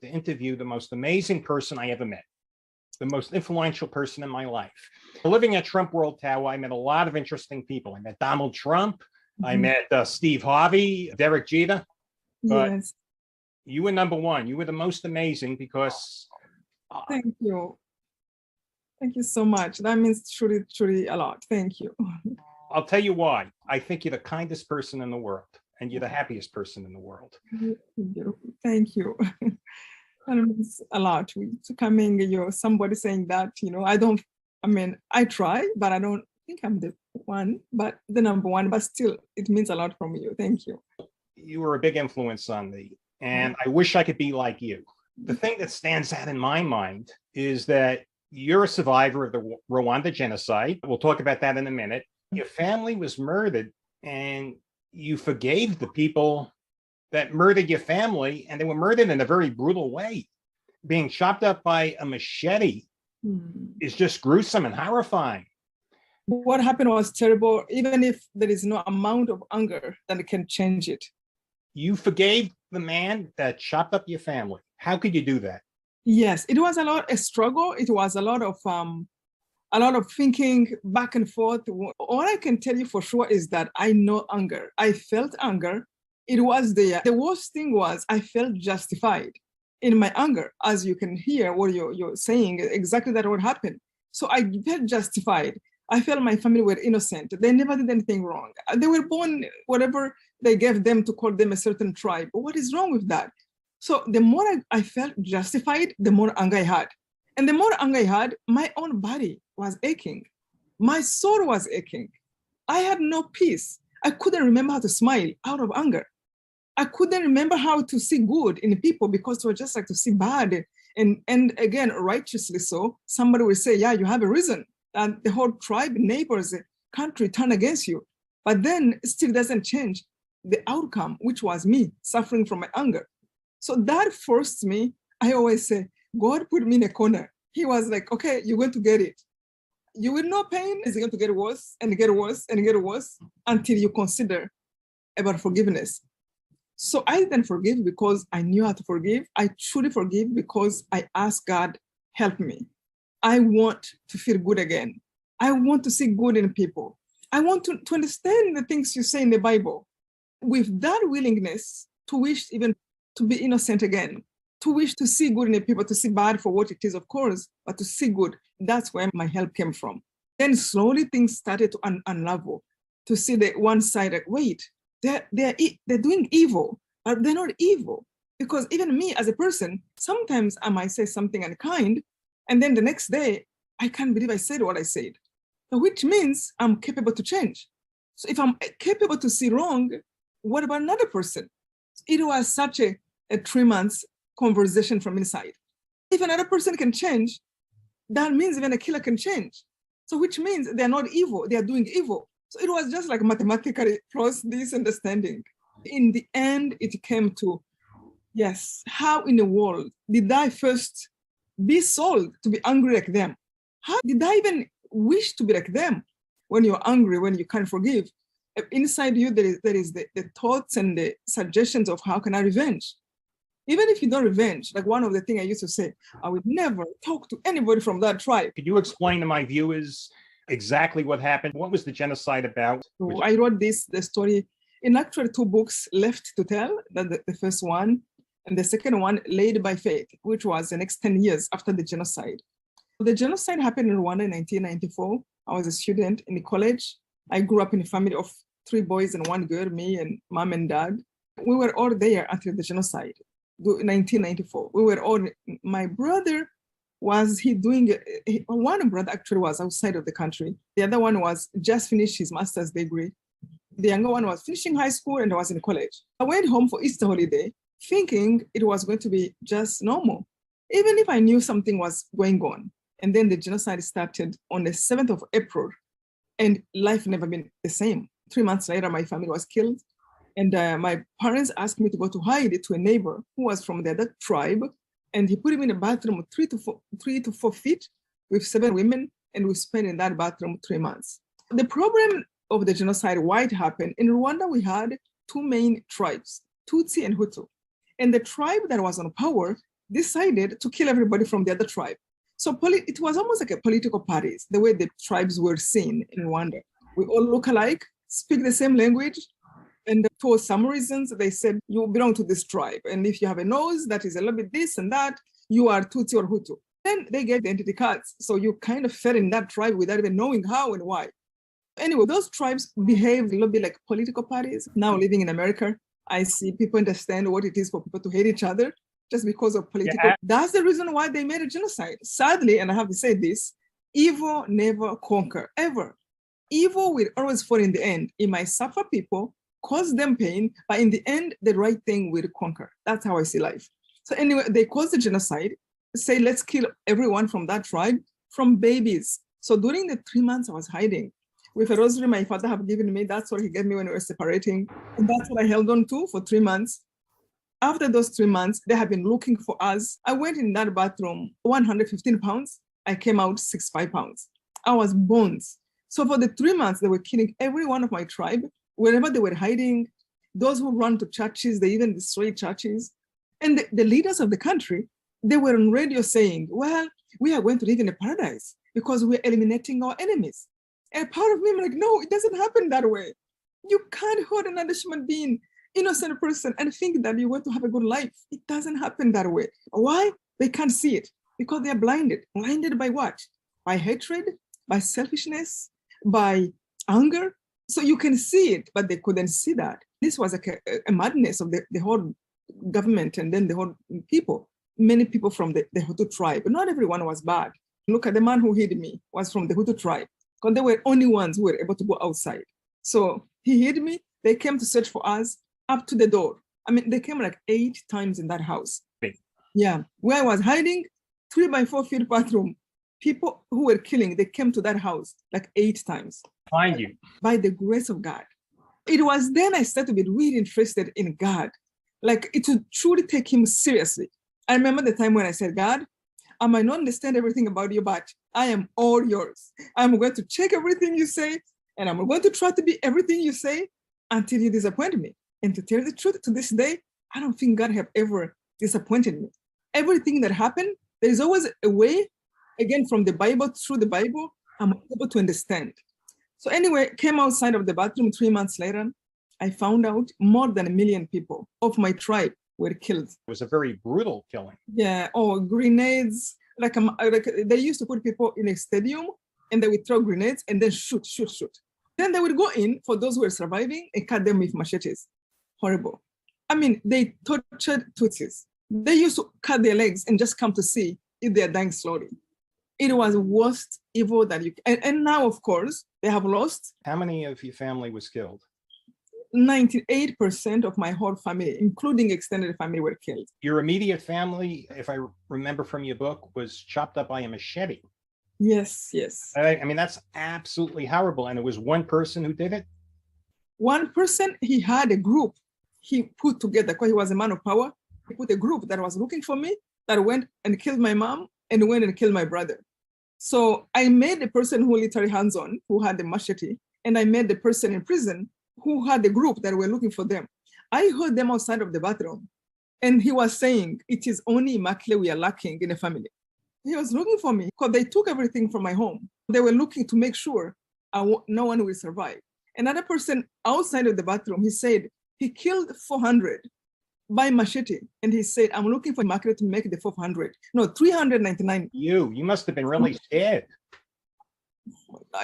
to interview the most amazing person I ever met, the most influential person in my life. Living at Trump World Tower, I met a lot of interesting people. I met Donald Trump. I met Steve Harvey, Derek Jeter. But Yes, you were number one. You were the most amazing because thank you. Thank you so much. That means truly, truly a lot. Thank you. I'll tell you why. I think you're the kindest person in the world and you're the happiest person in the world. Thank you. That means a lot. Coming, somebody saying that, I try, but I don't think I'm the one, but the number one, but still it means a lot from you. Thank you. You were a big influence on me and I wish I could be like you. The thing that stands out in my mind is that you're a survivor of the Rwanda genocide. We'll talk about that in a minute. Your family was murdered and you forgave the people that murdered your family, and they were murdered in a very brutal way. Being chopped up by a machete is just gruesome and horrifying. What happened was terrible, even if there is no amount of anger that can change it. You forgave the man that chopped up your family. How could you do that? Yes, it was a struggle. It was a lot of thinking back and forth. All I can tell you for sure is that I know anger. I felt anger. It was there. The worst thing was I felt justified in my anger, as you can hear what you're saying, exactly that what happened. So I felt justified. I felt my family were innocent. They never did anything wrong. They were born, whatever they gave them to call them a certain tribe. What is wrong with that? So the more I felt justified, the more anger I had. And the more anger I had, my own body was aching. My soul was aching. I had no peace. I couldn't remember how to smile out of anger. I couldn't remember how to see good in people because it was just like to see bad. And again, righteously so, somebody will say, yeah, you have a reason. And the whole tribe, neighbors, country turn against you. But then it still doesn't change the outcome, which was me suffering from my anger. So that forced me, I always say, God put me in a corner. He was like, okay, you're going to get it. You will know pain is going to get worse and get worse and get worse until you consider about forgiveness. So I didn't forgive because I knew how to forgive. I truly forgive because I asked God, help me. I want to feel good again. I want to see good in people. I want to understand the things you say in the Bible. With that willingness to wish even to be innocent again, to wish to see good in the people, to see bad for what it is, of course, but to see good, that's where my help came from. Then slowly things started to unravel, to see the one side, like, wait, they're doing evil, but they're not evil. Because even me as a person, sometimes I might say something unkind, and then the next day, I can't believe I said what I said, which means I'm capable to change. So if I'm capable to see wrong, what about another person? It was such a 3 months conversation from inside. If another person can change, that means even a killer can change. So which means they're not evil, they are doing evil. So it was just like mathematically plus this understanding. In the end, it came to, yes, how in the world did I first be sold to be angry like them? How did I even wish to be like them? When you're angry, when you can't forgive, inside you, there is the thoughts and the suggestions of how can I revenge? Even if you don't revenge, like one of the things I used to say, I would never talk to anybody from that tribe. Could you explain to my viewers exactly what happened? What was the genocide about? So I wrote the story in actually 2 books left to tell, the first one, and the second one, Led by Faith, which was the next 10 years after the genocide. The genocide happened in Rwanda in 1994. I was a student in college. I grew up in a family of 3 boys and 1 girl, me and mom and dad. We were all there until the genocide. In 1994, we were all, my brother was one brother actually was outside of the country. The other one was just finished his master's degree. The younger one was finishing high school and was in college. I went home for Easter holiday thinking it was going to be just normal, even if I knew something was going on. And then the genocide started on the 7th of April and life never been the same. 3 months later, my family was killed. And my parents asked me to go to hide to a neighbor who was from the other tribe. And he put him in a bathroom 3 to 4 feet with 7 women. And we spent in that bathroom 3 months. The problem of the genocide, why it happened, in Rwanda, we had 2 main tribes, Tutsi and Hutu. And the tribe that was on power, decided to kill everybody from the other tribe. So it was almost like a political parties, the way the tribes were seen in Rwanda. We all look alike, speak the same language, and for some reasons, they said, you belong to this tribe. And if you have a nose that is a little bit this and that, you are Tutsi or Hutu. Then they gave the identity cards. So you kind of fell in that tribe without even knowing how and why. Anyway, those tribes behaved a little bit like political parties. Now living in America, I see people understand what it is for people to hate each other just because of political. Yeah. That's the reason why they made a genocide. Sadly, and I have to say this, evil never conquer, ever. Evil will always fall in the end. It might suffer people, cause them pain, but in the end, the right thing will conquer. That's how I see life. So anyway, they caused the genocide, say, let's kill everyone from that tribe, from babies. So during the 3 months I was hiding, with a rosary my father had given me, that's what he gave me when we were separating. And that's what I held on to for 3 months. After those 3 months, they have been looking for us. I went in that bathroom, 115 pounds. I came out 65 pounds. I was bones. So for the 3 months, they were killing every one of my tribe, wherever they were hiding. Those who run to churches, they even destroyed churches. And the leaders of the country, they were on radio saying, well, we are going to live in a paradise because we're eliminating our enemies. And part of me, I'm like, no, it doesn't happen that way. You can't hurt another human being, innocent person, and think that you're going to have a good life. It doesn't happen that way. Why? They can't see it because they are blinded. Blinded by what? By hatred, by selfishness, by anger. So you can see it, but they couldn't see that. This was like a madness of the whole government and then the whole people. Many people from the Hutu tribe. Not everyone was bad. Look at the man who hid me was from the Hutu tribe because they were only ones who were able to go outside. So he hid me. They came to search for us up to the door. I mean, they came like 8 times in that house. Yeah, where I was hiding, 3 by 4 feet bathroom. People who were killing, they came to that house like 8 times. Find you. By the grace of God. It was then I started to be really interested in God. Like it would truly take him seriously. I remember the time when I said, God, I might not understand everything about you, but I am all yours. I'm going to check everything you say, and I'm going to try to be everything you say until you disappoint me. And to tell the truth, to this day, I don't think God have ever disappointed me. Everything that happened, there is always a way, again, from the Bible, through the Bible, I'm able to understand. So anyway, came outside of the bathroom 3 months later. I found out more than 1 million people of my tribe were killed. It was a very brutal killing. Yeah, grenades. Like they used to put people in a stadium and they would throw grenades and then shoot. Then they would go in for those who were surviving and cut them with machetes. Horrible. I mean, they tortured Tutsis. They used to cut their legs and just come to see if they're dying slowly. It was worst evil that you can. And now, of course, they have lost. How many of your family was killed? 98% of my whole family, including extended family, were killed. Your immediate family, if I remember from your book, was chopped up by a machete. Yes. I mean, that's absolutely horrible. And it was one person who did it? One person, he had a group he put together because he was a man of power. He put a group that was looking for me that went and killed my mom and went and killed my brother. So I made the person who literally hands-on, who had the machete, and I made the person in prison who had the group that were looking for them. I heard them outside of the bathroom, and he was saying, it is only Immaculate we are lacking in the family. He was looking for me because they took everything from my home. They were looking to make sure no one will survive. Another person outside of the bathroom, he said, he killed 400 by machete. And he said, I'm looking for Immaculate to make the 400. No, 399. You must have been really scared.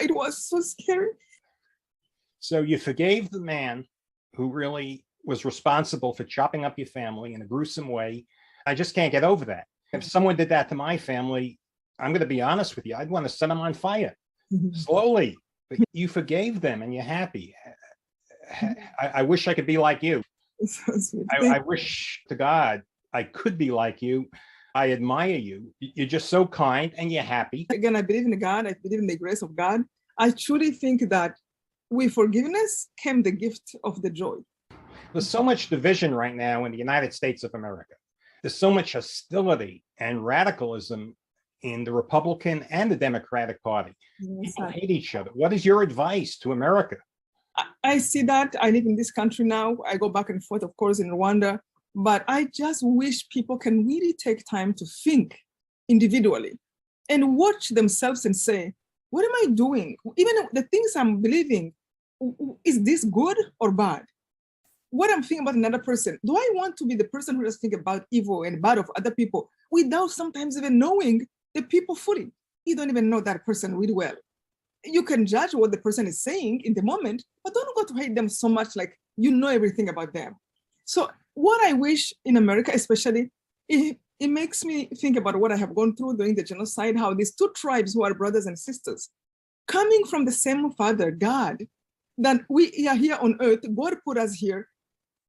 It was so scary. So you forgave the man who really was responsible for chopping up your family in a gruesome way. I just can't get over that. If someone did that to my family, I'm going to be honest with you, I'd want to set them on fire slowly. But you forgave them and you're happy. I wish I could be like you. I wish to God I could be like you. I admire you. You're just so kind and you're happy. Again, I believe in God. I believe in the grace of God. I truly think that with forgiveness came the gift of the joy. There's so much division right now in the United States of America. There's so much hostility and radicalism in the Republican and the Democratic Party. Yes, People hate each other. What is your advice to America? I see that. I live in this country now. I go back and forth, of course, in Rwanda. But I just wish people can really take time to think individually and watch themselves and say, what am I doing? Even the things I'm believing, is this good or bad? What I'm thinking about another person, do I want to be the person who just think about evil and bad of other people without sometimes even knowing the people fully? You don't even know that person really well. You can judge what the person is saying in the moment, but don't go to hate them so much like you know everything about them. So what I wish in America, especially, it makes me think about what I have gone through during the genocide, how these two tribes who are brothers and sisters, coming from the same Father, God, that we are here on earth, God put us here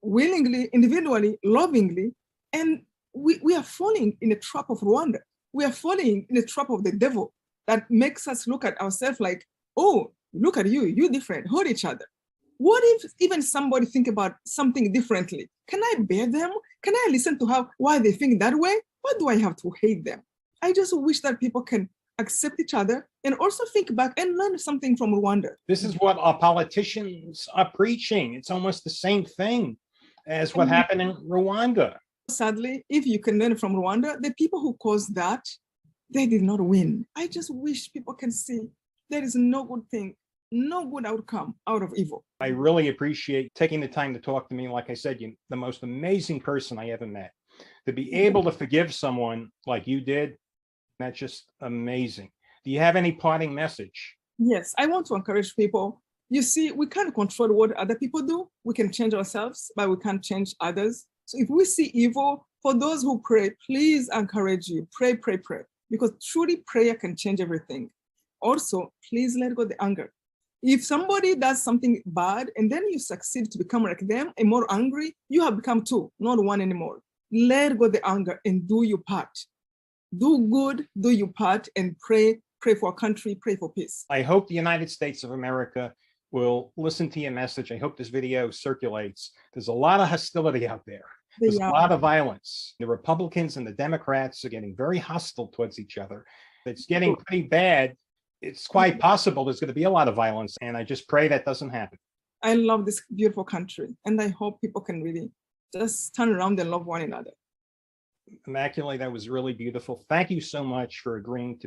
willingly, individually, lovingly, and we are falling in the trap of Rwanda. We are falling in the trap of the devil that makes us look at ourselves like, oh, look at you, you different, hurt each other. What if even somebody think about something differently? Can I bear them? Can I listen to why they think that way? Why do I have to hate them? I just wish that people can accept each other and also think back and learn something from Rwanda. This is what our politicians are preaching. It's almost the same thing as what happened in Rwanda. Sadly, if you can learn from Rwanda, the people who caused that, they did not win. I just wish people can see there is no good thing, no good outcome out of evil. I really appreciate taking the time to talk to me. Like I said, you're the most amazing person I ever met. To be able to forgive someone like you did, that's just amazing. Do you have any parting message? Yes, I want to encourage people. You see, we can't control what other people do. We can change ourselves, but we can't change others. So if we see evil, for those who pray, please encourage you. Pray, pray, pray. Because truly prayer can change everything. Also, please let go the anger. If somebody does something bad and then you succeed to become like them and more angry, you have become two, not one anymore. Let go the anger and do your part. Do good, do your part, and pray for our country, pray for peace. I hope the United States of America will listen to your message. I hope this video circulates. There's a lot of hostility out there. There's a lot of violence. The Republicans and the Democrats are getting very hostile towards each other. It's getting pretty bad. It's quite possible there's going to be a lot of violence, and I just pray that doesn't happen. I love this beautiful country, and I hope people can really just turn around and love one another. Immaculate, that was really beautiful. Thank you so much for agreeing to